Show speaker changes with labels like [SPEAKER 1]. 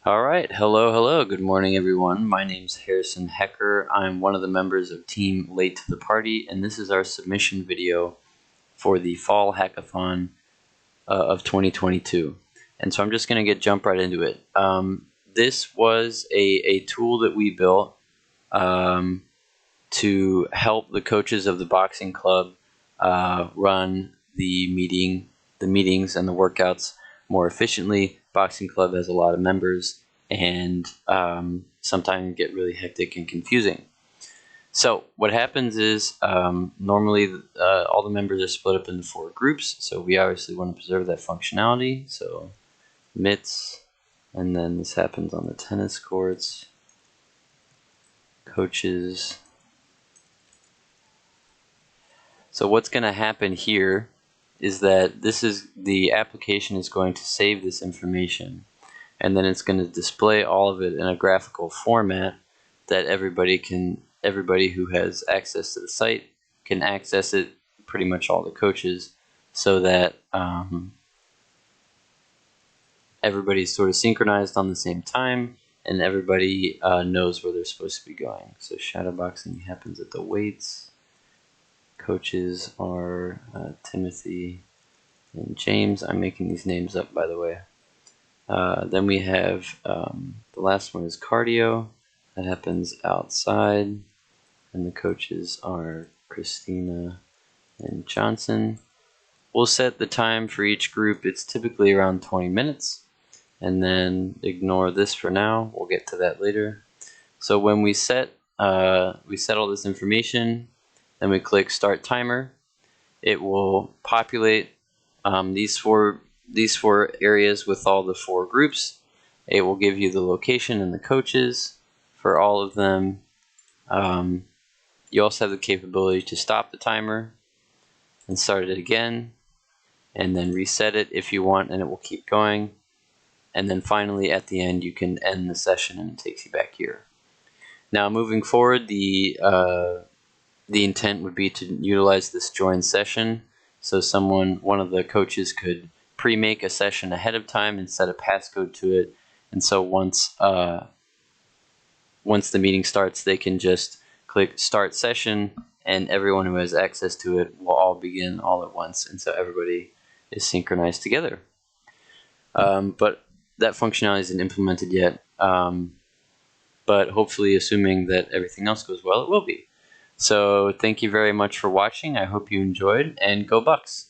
[SPEAKER 1] All right, hello, good morning everyone. My name's Harrison Hecker. I'm one of the members of Team Late to the Party, and this is our submission video for the Fall Hackathon of 2022. And so I'm just going to jump right into it. This was a tool that we built to help the coaches of the boxing club run the meetings and the workouts more efficiently. Boxing club has a lot of members, and sometimes get really hectic and confusing. So what happens is normally all the members are split up into 4 groups. So we obviously want to preserve that functionality. So mitts, and then this happens on the tennis courts, coaches. So what's going to happen here is that the application is going to save this information, and then it's going to display all of it in a graphical format that everybody who has access to the site can access it, pretty much all the coaches, so that everybody's sort of synchronized on the same time and everybody knows where they're supposed to be going. So shadowboxing happens at the weights. Coaches are Timothy and James. I'm making these names up, by the way. Then we have the last one is cardio. That happens outside. And the coaches are Christina and Johnson. We'll set the time for each group. It's typically around 20 minutes. And then ignore this for now. We'll get to that later. So when we set all this information, then we click Start Timer. It will populate these four areas with all the 4 groups. It will give you the location and the coaches for all of them. You also have the capability to stop the timer and start it again, and then reset it if you want, and it will keep going. And then finally, at the end, you can end the session, and it takes you back here. Now, moving forward, the intent would be to utilize this join session. So one of the coaches could pre-make a session ahead of time and set a passcode to it. And so once the meeting starts, they can just click Start Session, and everyone who has access to it will all begin all at once. And so everybody is synchronized together. But that functionality isn't implemented yet. But hopefully, assuming that everything else goes well, it will be. So thank you very much for watching. I hope you enjoyed, and go Bucks!